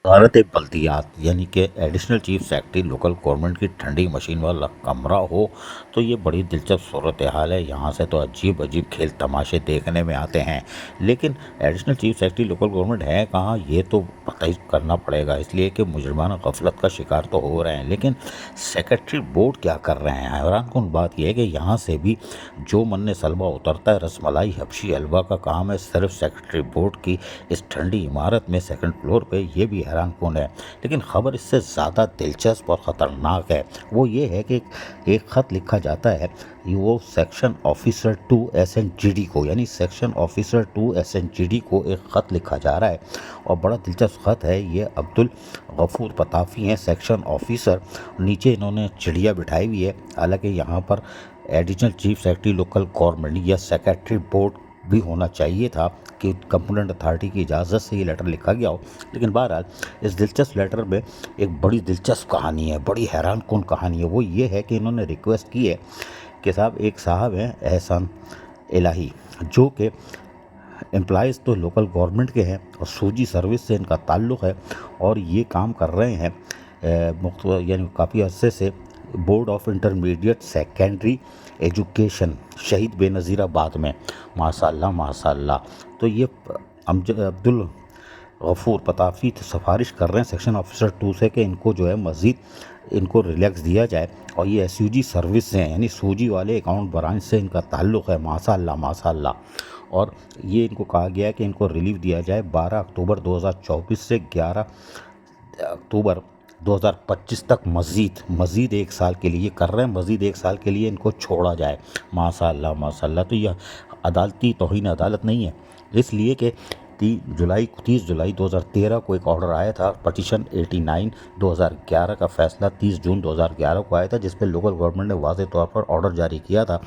भारत एक बल्दियात यानी कि additional chief secretary local government की ठंडी मशीन वाला कमरा हो तो ये बड़ी दिलचस्प सूरत हाल है। यहाँ से तो अजीब अजीब खेल तमाशे देखने में आते हैं, लेकिन additional chief secretary local government है कहाँ ये तो पता ही करना पड़ेगा, इसलिए कि मुजरमाना गफलत का शिकार तो हो रहे हैं। लेकिन सेक्रेटरी बोर्ड क्या कर रहे हैं? हैरानकुन बात यह है कि यहाँ से भी जो मन सलवा उतरता है, रसमलाई हबशी हलवा का काम है सिर्फ सेक्रेटरी बोर्ड की इस ठंडी इमारत में सेकंड फ्लोर पे। ये भी हैरानकुन है, लेकिन खबर इससे ज़्यादा दिलचस्प और ख़तरनाक है। वो ये है कि एक ख़त लिखा जाता है, वो सेक्शन ऑफिसर 2 SNGD को, यानी सेक्शन ऑफिसर 2 SNGD को एक ख़त लिखा जा रहा है और बड़ा दिलचस्प ख़त है। ये अब्दुल गफूर पताफी हैं सेक्शन ऑफिसर, नीचे इन्होंने चिड़िया बिठाई हुई है। हालांकि यहाँ पर additional chief secretary local government या सेक्रेटरी बोर्ड भी होना चाहिए था कि कंपोनेंट अथॉरिटी की इजाज़त से ये लेटर लिखा गया हो। लेकिन बहरहाल इस दिलचस्प लेटर में एक बड़ी दिलचस्प कहानी है, बड़ी हैरानकुन कहानी है। वो ये है कि इन्होंने रिक्वेस्ट की है कि साहब, एक साहब हैं एहसान इलाही, जो कि एम्प्लॉइज़ तो लोकल गवर्नमेंट के हैं और सूजी सर्विस से इनका ताल्लुक़ है और ये काम कर रहे हैं यानी काफ़ी अरसे से board of intermediate secondary education शहीद बेनज़ीराबाद में। माशाल्लाह माशाल्लाह। तो ये अब्दुल गफूर पताफी सिफारिश कर रहे हैं सेक्शन ऑफिसर 2 से कि इनको जो है मज़ीद इनको रिलैक्स दिया जाए, और ये SUG सर्विस से हैं, यानी सूजी वाले अकाउंट ब्रांच से इनका ताल्लुक़ है। माशाल्लाह माशाल्लाह। और ये इनको कहा गया है कि इनको रिलीफ दिया जाए 12 अक्टूबर 2024 से 11 अक्टूबर 2025 तक मज़ीद 1 साल के लिए कर रहे हैं, मज़ीद 1 साल के लिए इनको छोड़ा जाए। माशाल्लाह माशाल्लाह। तो यह अदालती तौहीन अदालत नहीं है, इसलिए कि 30 जुलाई 2013 को एक ऑर्डर आया था, पटिशन 89 2011 का फैसला 30 जून 2011 को आया था, जिस पर लोकल गवर्नमेंट ने वाज़ेह तौर पर ऑर्डर जारी किया था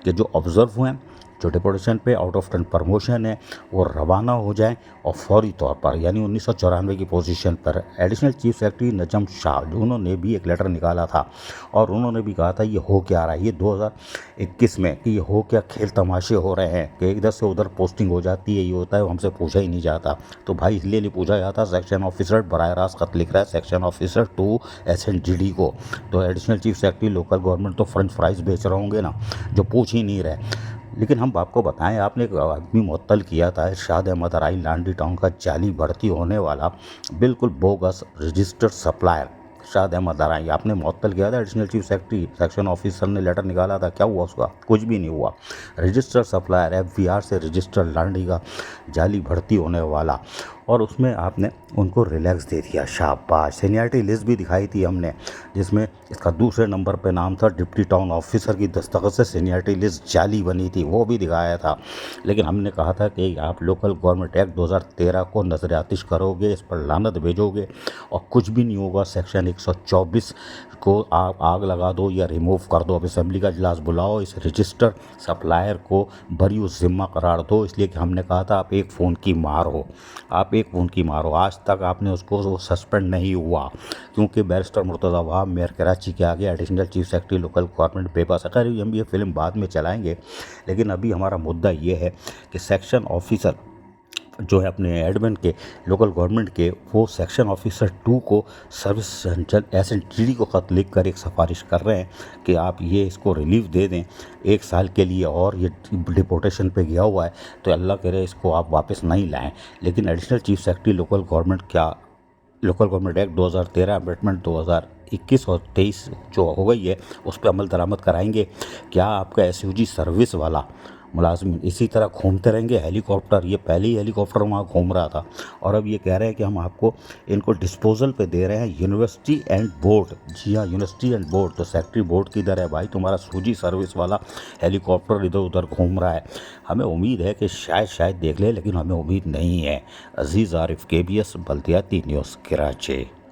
कि जो ऑब्ज़र्व हुए हैं, जो डिपोटेशन पे आउट ऑफ टर्न प्रमोशन है, वो रवाना हो जाए और फौरी तौर पर, यानी 1994 की पोजीशन पर। एडिशनल चीफ सेक्रेटरी नजम शाह, उन्होंने भी एक लेटर निकाला था और उन्होंने भी कहा था ये हो क्या रहा है ये 2021 में, कि ये हो क्या खेल तमाशे हो रहे हैं कि इधर से उधर पोस्टिंग हो जाती है, ये होता है, हमसे पूछा ही नहीं जाता। तो भाई इसलिए नहीं पूछा जाता, सेक्शन ऑफिसर बराह रास्त खत लिख रहा है सेक्शन ऑफिसर 2 SNGD को, तो additional chief secretary local government तो फ्रेंच फ्राइज बेच रहे होंगे ना, जो पूछ ही नहीं रहे। लेकिन हम आपको बताएं, आपने एक आदमी मुअत्तल किया था, इरशाद अहमद राई, लांडी टाउन का जाली भर्ती होने वाला बिल्कुल बोगस रजिस्टर्ड सप्लायर इरशाद अहमद राई, आपने मुअत्तल किया था। Additional chief secretary section officer ने लेटर निकाला था, क्या हुआ उसका? कुछ भी नहीं हुआ। रजिस्टर्ड सप्लायर FVR से रजिस्टर्ड लांडी का जाली भर्ती होने वाला, और उसमें आपने उनको रिलैक्स दे दिया। शाबाश। सीनियरिटी लिस्ट भी दिखाई थी हमने, जिसमें इसका दूसरे नंबर पे नाम था, डिप्टी टाउन ऑफिसर की दस्तखत से सीनियरिटी लिस्ट जाली बनी थी, वो भी दिखाया था। लेकिन हमने कहा था कि आप लोकल गवर्नमेंट एक्ट 2013 को नजर आतिश करोगे, इस पर लानत भेजोगे और कुछ भी नहीं होगा। सेक्शन 124 को आप आग लगा दो या रिमूव कर दो। अब असेंबली का इजलास बुलाओ, इस रजिस्टर सप्लायर को बरी जिम्मा करार दो। इसलिए कि हमने कहा था आप एक फ़ोन की मार हो, आप एक फ़ोन की मार हो। आज तक आपने उसको सस्पेंड नहीं हुआ, क्योंकि बैरिस्टर मुर्तज़ा वहाब मेयर कराची के आगे additional chief secretary local government बेबस। अगर हम ये फिल्म बाद में चलाएंगे, लेकिन अभी हमारा मुद्दा ये है कि सेक्शन ऑफिसर जो है अपने एडमिन के लोकल गवर्नमेंट के, वो सेक्शन ऑफिसर 2 को सर्विस सेंटर SNGD को ख़त लिख कर एक सिफारिश कर रहे हैं कि आप ये इसको रिलीफ दे दें 1 साल के लिए, और ये डिपोटेशन पे गया हुआ है तो अल्लाह करे इसको आप वापस नहीं लाएं। लेकिन additional chief secretary local government local government act 2013 amendment 2021 और 23 जो हो गई है, उस पर अमल दरामद कराएंगे। क्या आपका SUG सर्विस वाला मुलाजिम इसी तरह घूमते रहेंगे? हेलीकॉप्टर, ये पहले ही हेलीकॉप्टर वहाँ घूम रहा था, और अब ये कह रहे हैं कि हम आपको इनको डिस्पोजल पे दे रहे हैं, यूनिवर्सिटी एंड बोर्ड। जी हाँ, यूनिवर्सिटी एंड बोर्ड। तो सेक्रेटरी बोर्ड किधर है भाई? तुम्हारा सूजी सर्विस वाला हेलीकॉप्टर इधर उधर घूम रहा है। हमें उम्मीद है कि शायद देख ले, लेकिन हमें उम्मीद नहीं है। अजीज़ आरिफ, KBS बल्दियाती न्यूज़, कराची।